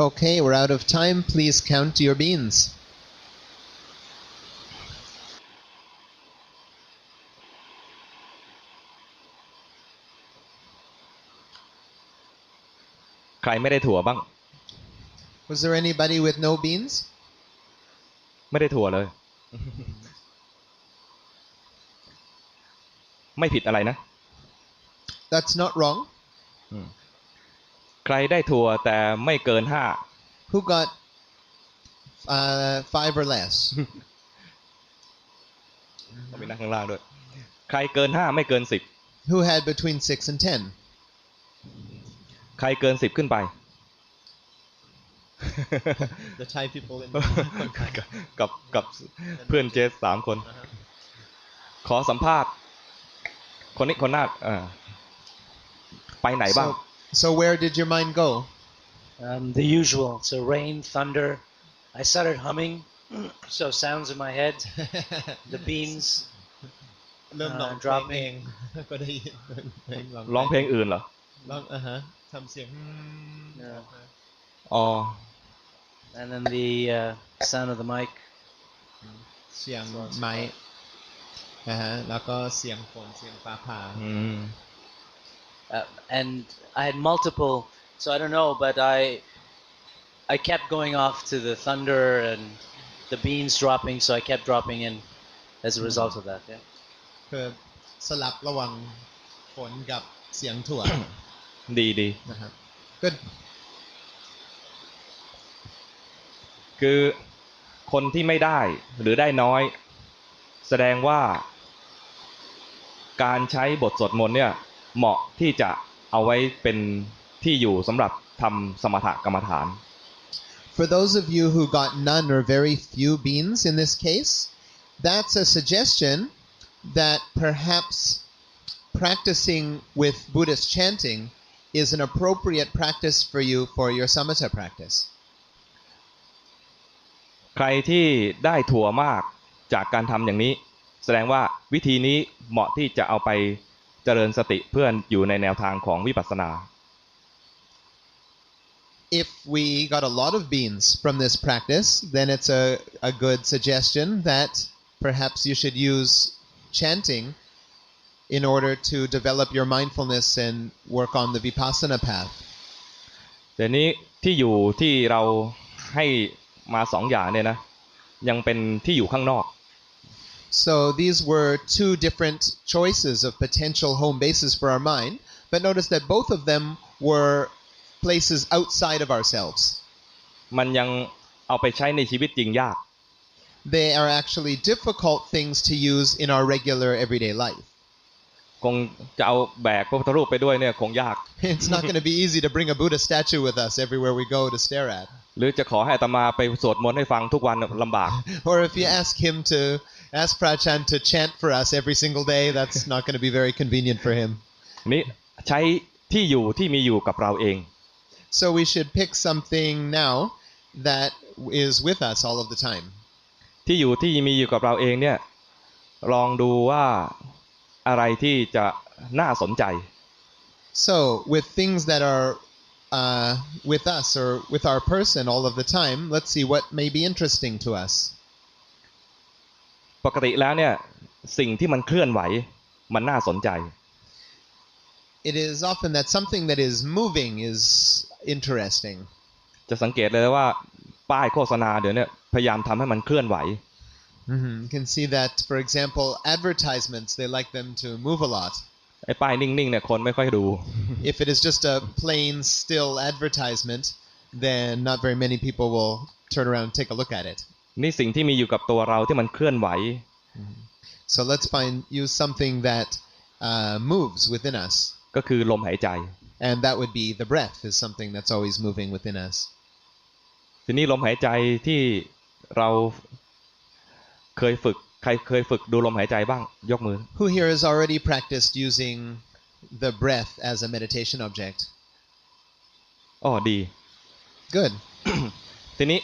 Okay, we're out of time. Please count your beans. ใครไม่ได้ถั่วบ้าง Was there anybody with no beans? ไม่ได้ถั่วเลย ไม่ผิดอะไรนะ That's not wrong. ใครได้ถั่วแต่ไม่เกิน5 Who got 5 or less? ต้องมีนั่งข้างล่างด้วยใครเกิน5ไม่เกิน10 Who had between 6 and 10? ใครเกิน10ขึ้นไป The Thai people in กับเพื่อนเจส3 คน ขอสัมภาษณ์คนนี้คนหน้าไปไหนบ้าง So where did your mind go? The usual. So rain, thunder. I started humming. So sounds in my head. The beans. เริ่มร้อง dropping. ก็ได้ยิน ร้องเพลงอื่นเหรอ ร้องทำเสียง อ๋อ And then the sound of the mic. เสียงไม้แล้วก็เสียงฝนเสียงฟ้าผ่า And I had multiple. So I don't know, but I kept going off to the thunder and the beans dropping. So I kept dropping in as a result of that. Yeah. คือสลับระหว่างฝนกับเสียงถั่ว ดี นะครับ Good. คือคนที่ไม่ได้หรือได้น้อยแสดงว่าการใช้บทสวดมนต์เนี่ยเหมาะที่จะเอาไว้เป็นที่อยู่สำหรับทำสมถกรรมฐาน For those of you who got none or very few beans in this case, that's a suggestion that perhaps practicing with Buddhist chanting is an appropriate practice for you for your samatha practice. ใครที่ได้ถั่วมากจากการทำอย่างนี้แสดงว่าวิธีนี้เหมาะที่จะเอาไปเจริญสติเพื่ออยู่ในแนวทางของวิปัสสนา If we got a lot of beans from this practice, then it's a good suggestion that perhaps you should use chanting in order to develop your mindfulness and work on the vipassana path. แต่นี้ที่อยู่ที่เราให้มาสองอย่างเนี่ยนะยังเป็นที่อยู่ข้างนอก So these were two different choices of potential home bases for our mind, but notice that both of them were places outside of ourselves. มันยังเอาไปใช้ในชีวิตจริงยาก They are actually difficult things to use in our regular everyday life. คงจะเอาแบกพระพุทธรูปไปด้วยเนี่ยคงยาก It's not going to be easy to bring a Buddha statue with us everywhere we go to stare at. หรือจะขอให้อาตมาไปสวดมนต์ให้ฟังทุกวันลำบาก Or if you ask Prachan to chant for us every single day, that's not going to be very convenient for him. นี่ใช้ที่อยู่ที่มีอยู่กับเราเอง So we should pick something now that is with us all of the time. ที่อยู่ที่มีอยู่กับเราเองเนี่ยลองดูว่าอะไรที่จะน่าสนใจ So with things that are with us or with our person all of the time, let's see what may be interesting to us. ปกติแล้วเนี่ยสิ่งที่มันเคลื่อนไหวมันน่าสนใจ It is often that something that is moving is interesting. จะสังเกตเลยว่าป้ายโฆษณาเดี๋ยวนี้พยายามทำให้มันเคลื่อนไหว You can see that, for example, advertisements, they like them to move a lot. ไอ้ป้ายนิ่งๆเนี่ยคนไม่ค่อยดู If it is just a plain, still advertisement, then not very many people will turn around and take a look at it. นี่สิ่งที่มีอยู่กับตัวเราที่มันเคลื่อนไหว So let's use something that moves within us. ก็คือลมหายใจ And that would be the breath is something that's always moving within us. ทีนี้ลมหายใจที่เราเคยฝึกใครเคยฝึกดูลมหายใจบ้างยกมือ Who here has already practiced using the breath as a meditation object? อ๋อดี Good. ทีนี้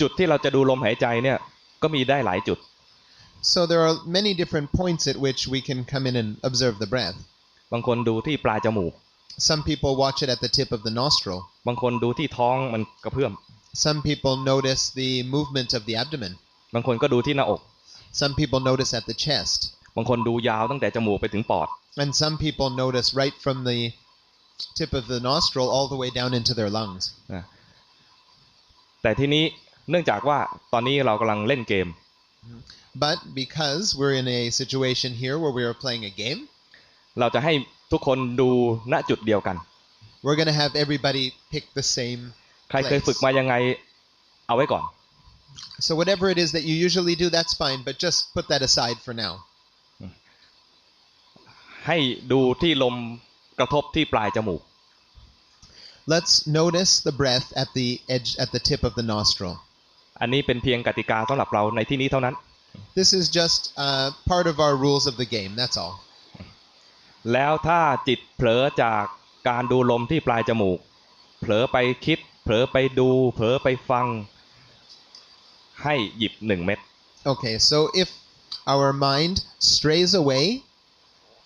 จุดที่เราจะดูลมหายใจเนี่ยก็มีได้หลายจุด So there are many different points at which we can come in and observe the breath. บางคนดูที่ปลายจมูก Some people watch it at the tip of the nostril. บางคนดูที่ท้องมันกระเพื่อม Some people notice the movement of the abdomen. บางคนก็ดูที่หน้าอก Some people notice at the chest. บางคนดูยาวตั้งแต่จมูกไปถึงปอด And some people notice right from the tip of the nostril all the way down into their lungs. แต่ทีนี้เนื่องจากว่าตอนนี้เรากำลังเล่นเกม But because we're in a situation here where we are playing a game, เราจะให้ทุกคนดูณจุดเดียวกัน we're going to have everybody pick the same ใครเคย place. ฝึกมายังไงเอาไว้ก่อน So whatever it is that you usually do, that's fine, but just put that aside for now. ให้ดูที่ลมกระทบที่ปลายจมูก Let's notice the breath at the edge, at the tip of the nostril. อันนี้เป็นเพียงกติกาสำหรับเราในที่นี้เท่านั้น This is just part of our rules of the game, that's all. แล้วถ้าจิตเผลอจากการดูลมที่ปลายจมูกเผลอไปคิดเผลอไปดูเผลอไปฟังให้หยิบ1 เม็ด Okay, so if our mind strays away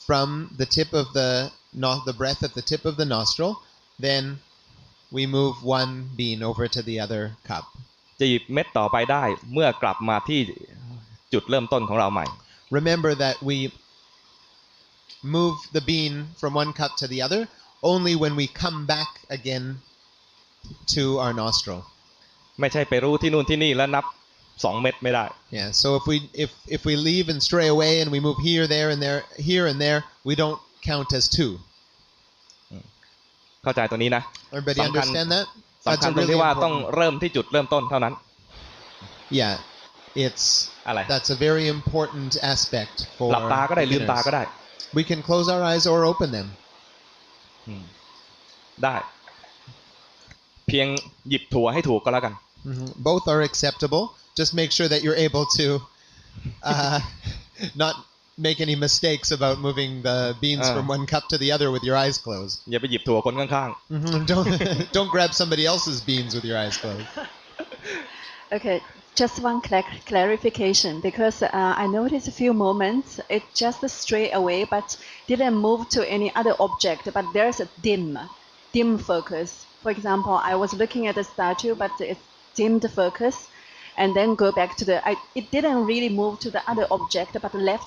from the tip of the breath at the tip of the nostril, then we move one bean over to the other cup. จะหยิบเม็ดต่อไปได้เมื่อกลับมาที่จุดเริ่มต้นของเราใหม่ Remember that we move the bean from one cup to the other only when we come back again to our nostril. ไม่ใช่ไปรู้ที่นู่นที่นี่แล้วนับ2 เม็ดไม่ได้ Yeah, so if we leave and stray away and we move here, there, and there, here and there, we don't count as 2. เข้าใจตัวนี้นะ Everybody understand that? สำคัญตรงที่ว่าต้องเริ่มที่จุดเริ่มต้นเท่านั้น Yeah, that's a very important aspect for หลับตาก็ได้ลืมตาก็ได้ We can close our eyes or open them. ได้เพียงหยิบถั่วให้ถูกก็แล้วกัน Both are acceptable. Just make sure that you're able to not make any mistakes about moving the beans from one cup to the other with your eyes closed. อย่าไปหยิบถั่วคนข้าง Don't grab somebody else's beans with your eyes closed. Okay, just one clarification because I noticed a few moments it just straight away but didn't move to any other object but there's a dim focus. For example, I was looking at the statue but it dimmed focus and then go back to it didn't really move to the other object but left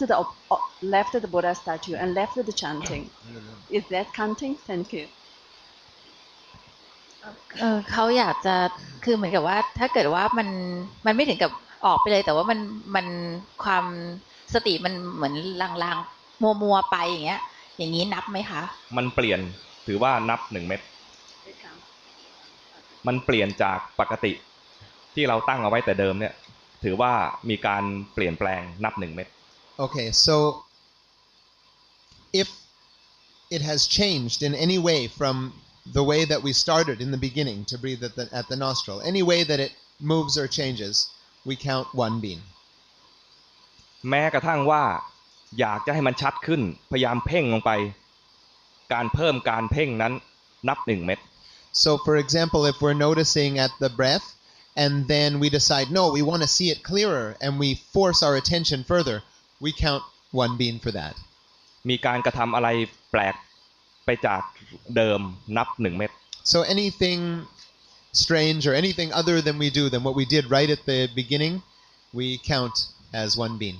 the Buddha statue and left the chanting. Is that counting? Thank you. เขาอยากจะคือเหมือนกับว่าถ้าเกิดว่ามันไม่ถึงกับออกไปเลยแต่ว่ามันความสติมันเหมือนลางๆมัวๆไปอย่างเงี้ยอย่างนี้นับไหมคะมันเปลี่ยนถือว่านับ1เม็ดมันเปลี่ยนจากปกติที่เราตั้งเอาไว้แต่เดิมเนี่ยถือว่ามีการเปลี่ยนแปลงนับ1เม็ด Okay, so if it has changed in any way from the way that we started in the beginning to breathe at the nostril, any way that it moves or changes, we count 1 bean. แม้กระทั่งว่าอยากจะให้มันชัดขึ้นพยายามเพ่งลงไปการเพิ่มการเพ่งนั้นนับ1เม็ด So for example, if we're noticing at the breath and then we decide no, we want to see it clearer and we force our attention further, we count 1 bean for that. มีการกระทำอะไรแปลกไปจากเดิมนับ1เม็ด So anything strange or anything other than what we did right at the beginning, we count as 1 bean.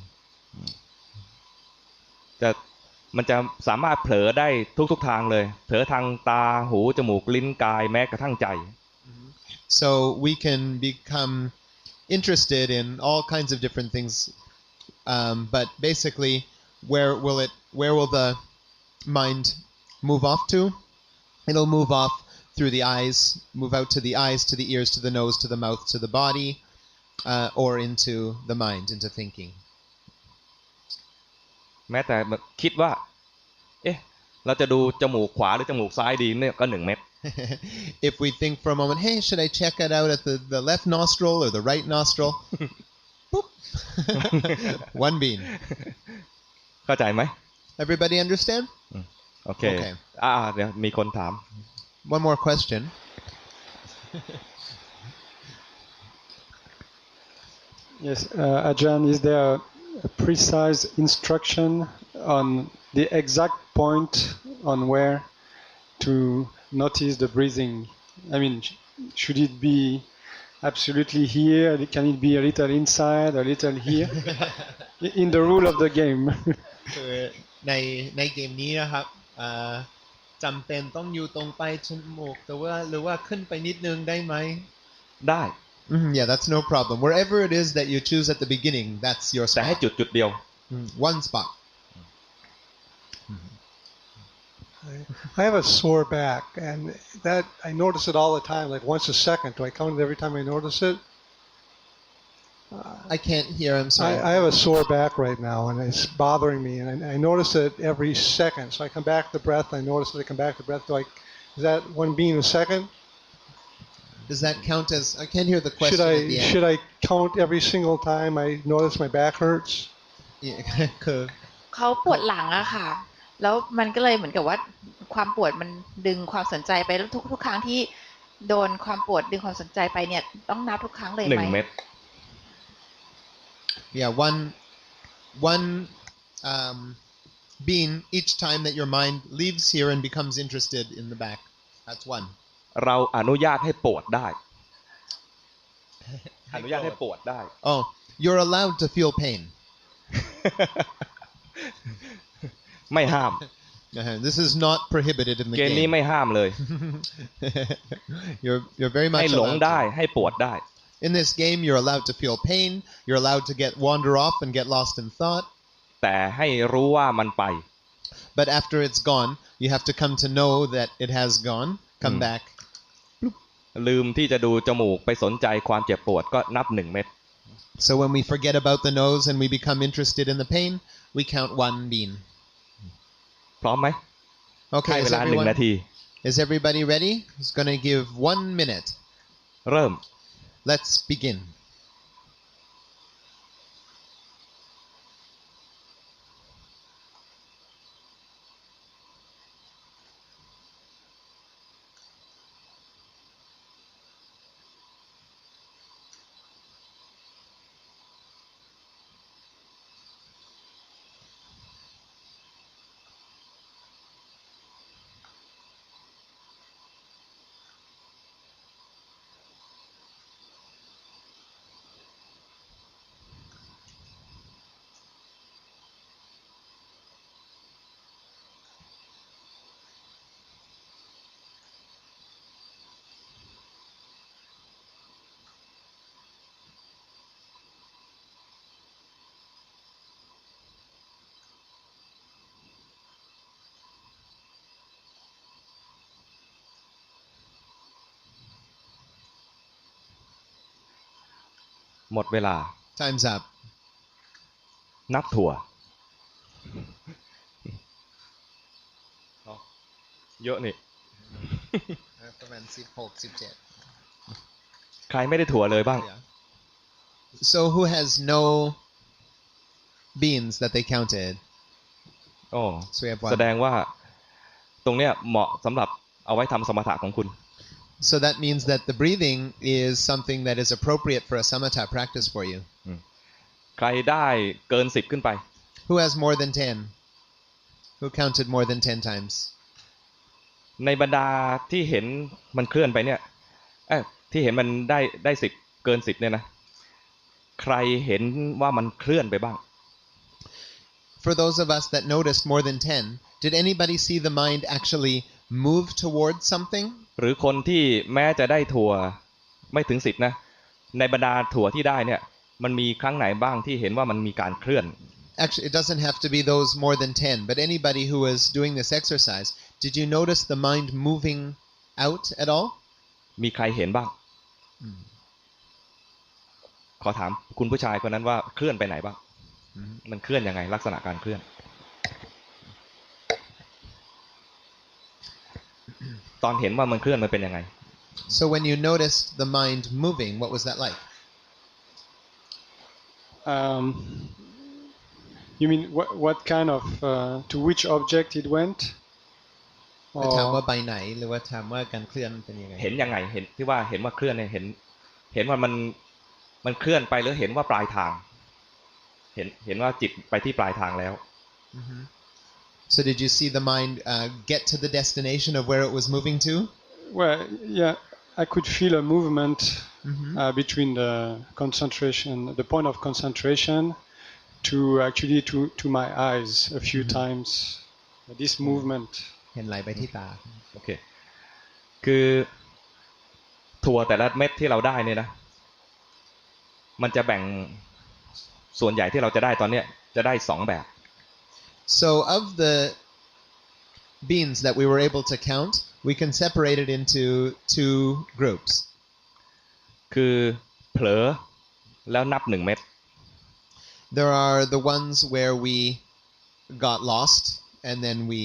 มันจะสามารถเผลอได้ทุกทางเลยเผลอทางตาหูจมูกลิ้นกายแม้กระทั่งใจ So we can become interested in all kinds of different things, but basically, where will the mind move off to? It'll move off through the eyes, move out to the eyes, to the ears, to the nose, to the mouth, to the body, or into the mind, into thinking. แม้แต่คิดว่าเราจะดูจมูกขวาหรือจมูกซ้ายดีเนี่ยก็1เม็ด If we think for a moment, hey, should I check it out at the left nostril or the right nostril? Boop. 1 bean. เข้าใจไหม Everybody understand? โอเคเดี๋ยวมีคนถาม One more question. Yes, Ajahn, is there a precise instruction on the exact point on where to notice the breathing? I mean, should it be absolutely here? Can it be a little inside, a little here? In the rule of the game. คือในเกมนี้นะครับจำเป็นต้องอยู่ตรงไปจมูกแต่ว่าหรือว่าขึ้นไปนิดนึงได้ไหมได้ Yeah, that's no problem. Wherever it is that you choose at the beginning, that's your spot. แต่ให้จุดเดียว One spot. I have a sore back, and that I notice it all the time, like once a second. Do I count it every time I notice it? I can't hear. I'm sorry. I have a sore back right now, and it's bothering me, and I notice it every second. So I come back to breath. I notice it. I come back to breath. Is that 1 bean a second? Does that count as? I can't hear the question at the end. Should I count every single time I notice my back hurts? เขาปวดหลังอะค่ะแล้วมันก็เลยเหมือนกับว่าความปวดมันดึงความสนใจไปแล้วทุกครั้งที่โดนความปวดดึงความสนใจไปเนี่ยต้องนับทุกครั้งเลยไหม1เม็ด Yeah, one bean each time that your mind leaves here and becomes interested in the back. That's 1. เราอนุญาตให้ปวดได้ อนุญาตให้ปวดได้ Oh, you're allowed to feel pain. ไม่ห้าม This is not prohibited in the เกมนี้ game. ไม่ห้ามเลย You're very much ให้หลง allowed ได้ให้ปวดได้ In this game, you're allowed to feel pain. You're allowed to wander off and get lost in thought. แต่ให้รู้ว่ามันไป But after it's gone, you have to come to know that it has gone. Come back. ลืมที่จะดูจมูกไปสนใจความเจ็บปวดก็นับ1เม็ด So when we forget about the nose and we become interested in the pain, we count 1 bean. พร้อมไหม Okay, ให้เวลา1 นาที is everybody ready? It's going to give 1 minute. เริ่ม Let's begin. หมดเวลา Time's up. นับถั่วเยอะนี่ ประมาณ16 17 ใครไม่ได้ถั่วเลยบ้าง So who has no beans that they counted? โอ้ So we have one. แสดงว่าตรงเนี้ยเหมาะสำหรับเอาไว้ทำสมถะของคุณ So that means that the breathing is something that is appropriate for a samatha practice for you. ใครได้เกิน10ขึ้นไป Who has more than 10? Who counted more than 10 times? ในบรรดาที่เห็นมันเคลื่อนไปเนี่ยที่เห็นมันได้10เกิน10เนี่ยนะใครเห็นว่ามันเคลื่อนไปบ้าง For those of us that noticed more than 10, did anybody see the mind actually move towards something? หรือคนที่แม้จะได้ถั่วไม่ถึง10นะในบรรดาถั่วที่ได้เนี่ยมันมีครั้งไหนบ้างที่เห็นว่ามันมีการเคลื่อน Actually, it doesn't have to be those more than 10, but anybody who was doing this exercise, did you notice the mind moving out at all? มีใครเห็นบ้าง ขอถามคุณผู้ชายคนนั้นว่าเคลื่อนไปไหนบ้าง มันเคลื่อนยังไงลักษณะการเคลื่อน ตอนเห็นว่ามันเคลื่อนมันเป็นยังไง So when you noticed the mind moving, what was that like? You mean what kind of to which object it went? ถามว่าไปไหนหรือว่าถามว่าการเคลื่อนเป็นยังไง เห็นยังไงเห็นที่ว่าเห็นว่าเคลื่อนเนี่ยเห็นว่ามันเคลื่อนไปหรือเห็นว่าปลายทางเห็นว่าจิตไปที่ปลายทางแล้ว So did you see the mind get to the destination of where it was moving to? Well, yeah, I could feel a movement between the concentration, the point of concentration, to actually to my eyes a few times. This movement. เห็นไหลไปที่ตา โอเคคือถั่วแต่ละเม็ดที่เราได้เนี่ยนะมันจะแบ่งส่วนใหญ่ที่เราจะได้ตอนเนี้ยจะได้2แบบ So of the beans that we were able to count, we can separate it into 2 groups. คือเผลอแล้วนับ1เม็ด There are the ones where we got lost and then we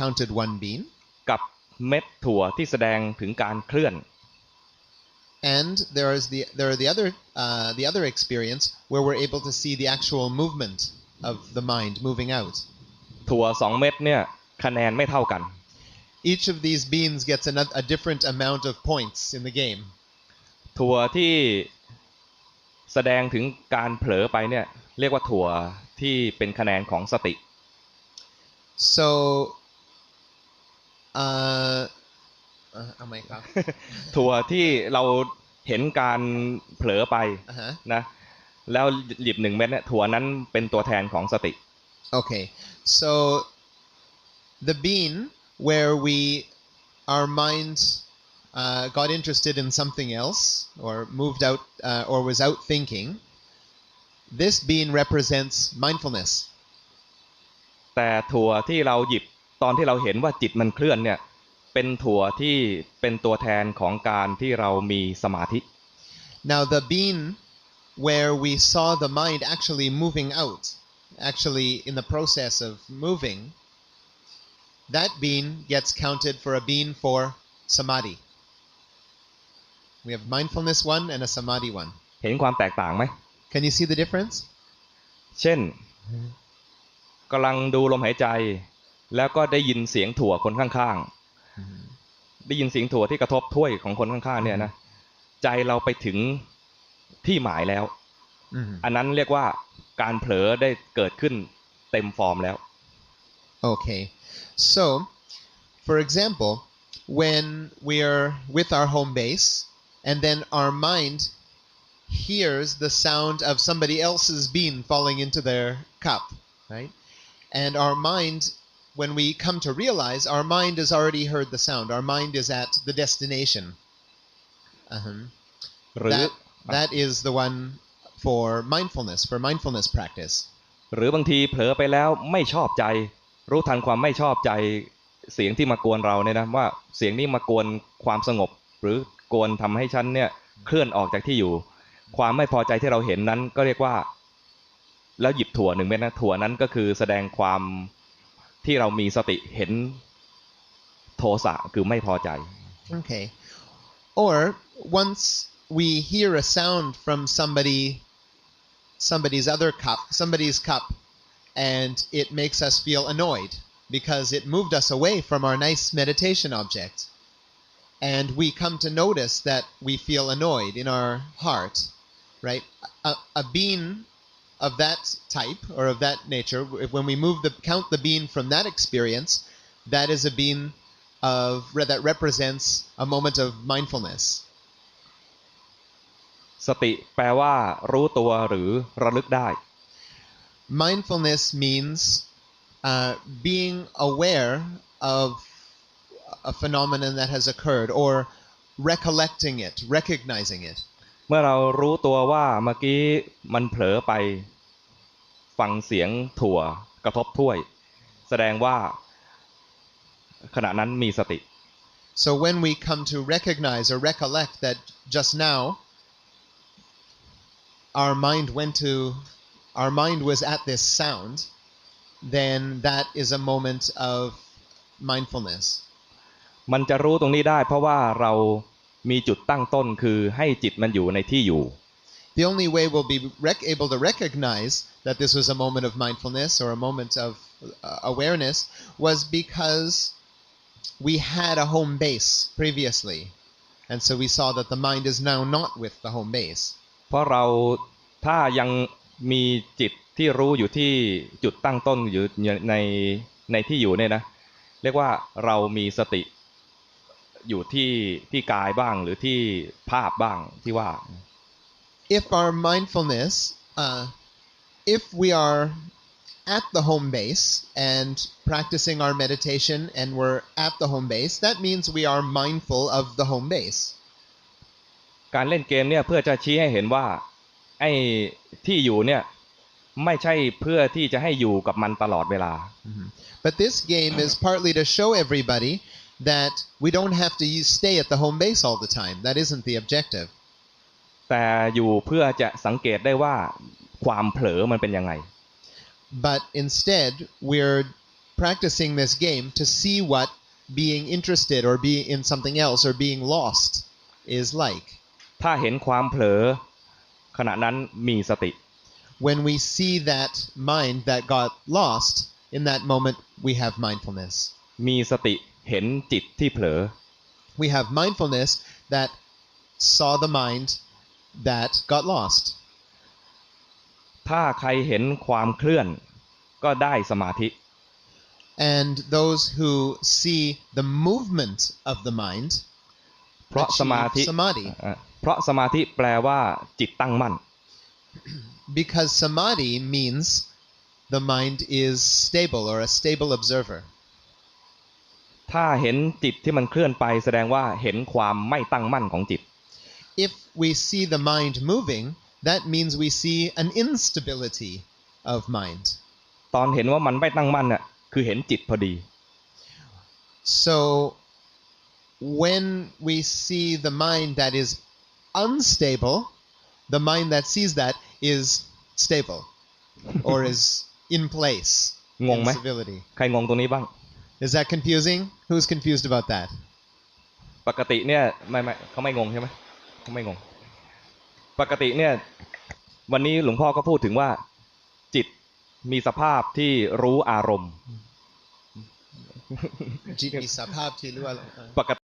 counted 1 bean. กับเม็ดถั่วที่แสดงถึงการเคลื่อน And there are the other experience where we're able to see the actual movement of the mind moving out. ถั่ว2เม็ดเนี่ยคะแนนไม่เท่ากัน Each of these beans gets a different amount of points in the game. ถั่วที่แสดงถึงการเผลอไปเนี่ยเรียกว่าถั่วที่เป็นคะแนนของสติ So เอาไหมครับ ถั่วที่เราเห็นการเผลอไปนะแล้วหยิบ1เม็ดเนี่ยถั่วนั้นเป็นตัวแทนของสติ Okay, so the bean where our mind got interested in something else or moved out or was out thinking, this bean represents mindfulness. แต่ถั่วที่เราหยิบตอนที่เราเห็นว่าจิตมันเคลื่อนเนี่ยเป็นถั่วที่เป็นตัวแทนของการที่เรามีสมาธิ Now the bean where we saw the mind actually moving out, actually in the process of moving, that bean gets counted for a bean for samadhi. We have mindfulness one and a samadhi one. เห็นความแตกต่างไหม Can you see the difference? เช่นกำลังดูลมหายใจแล้วก็ได้ยินเสียงถั่วคนข้างๆได้ยินเสียงถั่วที่กระทบถ้วยของคนข้างๆเนี่ยนะใจเราไปถึงที่หมายแล้วอันนั้นเรียกว่าการเผลอได้เกิดขึ้นเต็มฟอร์มแล้ว Okay, so for example, when we are with our home base and then our mind hears the sound of somebody else's bean falling into their cup, right? And our mind, when we come to realize, our mind has already heard the sound. Our mind is at the destination. That is the one for mindfulness practice. หรือบางทีเผลอไปแล้วไม่ชอบใจรู้ทันความไม่ชอบใจเสียงที่มากวนเราเนี่ยนะว่าเสียงนี้มากวนความสงบหรือกวนทำให้ฉันเนี่ยเคลื่อนออกจากที่อยู่ ความไม่พอใจที่เราเห็นนั้นก็เรียกว่าแล้วหยิบถั่ว1 เม็ดนะถั่วนั้นก็คือแสดงความที่เรามีสติเห็นโทสะคือไม่พอใจ Okay. Or once we hear a sound from somebody's cup, and it makes us feel annoyed because it moved us away from our nice meditation object. And we come to notice that we feel annoyed in our heart, right? A bean of that type or of that nature, when we count the bean from that experience, that is a bean that represents a moment of mindfulness. สติแปลว่ารู้ตัวหรือระลึกได้ Mindfulness means being aware of a phenomenon that has occurred or recollecting it, recognizing it. เมื่อเรารู้ตัวว่าเมื่อกี้มันเผลอไปฟังเสียงถั่วกระทบถ้วยแสดงว่าขณะนั้นมีสติ So when we come to recognize or recollect that just now our mind was at this sound, then that is a moment of mindfulness. มันจะรู้ตรงนี้ได้เพราะว่าเรามีจุดตั้งต้นคือให้จิตมันอยู่ในที่อยู่ The only way we'll be able to recognize that this was a moment of mindfulness or a moment of awareness was because we had a home base previously, and so we saw that the mind is now not with the home base. เพราะเราถ้ายังมีจิตที่รู้อยู่ที่จุดตั้งต้นอยู่ในที่อยู่เนี่ยนะเรียกว่าเรามีสติอยู่ที่กายบ้างหรือที่ภาพบ้างที่ว่า If our mindfulness, if we are at the home base and practicing our meditation and we're at the home base, that means we are mindful of the home base. การเล่นเกมเนี่ยเพื่อจะชี้ให้เห็นว่าไอ้ที่อยู่เนี่ยไม่ใช่เพื่อที่จะให้อยู่กับมันตลอดเวลา But this game is partly to show everybody that we don't have to stay at the home base all the time. That isn't the objective. แต่อยู่เพื่อจะสังเกตได้ว่าความเผลอมันเป็นยังไง But instead, we're practicing this game to see what being interested or being in something else or being lost is like. ถ้าเห็นความเผลอขณะนั้นมีสติ When we see that mind that got lost, in that moment we have mindfulness. มีสติเห็นจิตที่เผลอ We have mindfulness that saw the mind that got lost. ถ้าใครเห็นความเคลื่อนก็ได้สมาธิ And those who see the movement of the mind เพราะสมาธิ samadhi. เพราะสมาธิแปลว่าจิตตั้งมั่น Because samadhi means the mind is stable or a stable observer. ถ้าเห็นจิตที่มันเคลื่อนไปแสดงว่าเห็นความไม่ตั้งมั่นของจิต If we see the mind moving, that means we see an instability of mind. ตอนเห็นว่ามันไม่ตั้งมั่นน่ะคือเห็นจิตพอดี So when we see the mind that is unstable, the mind that sees that is stable or is in place. งงไหม Stability. ใครงงตรงนี้บ้าง Is that confusing? Who's confused about that? ปกติเนี่ยไม่เขาไม่งงใช่ไหมเขาไม่งงปกติเนี่ยวันนี้หลวงพ่อก็พูดถึงว่าจิตมีสภาพที่รู้อารมณ์ จิตมีสภาพที่รู้อารมณ์ ปก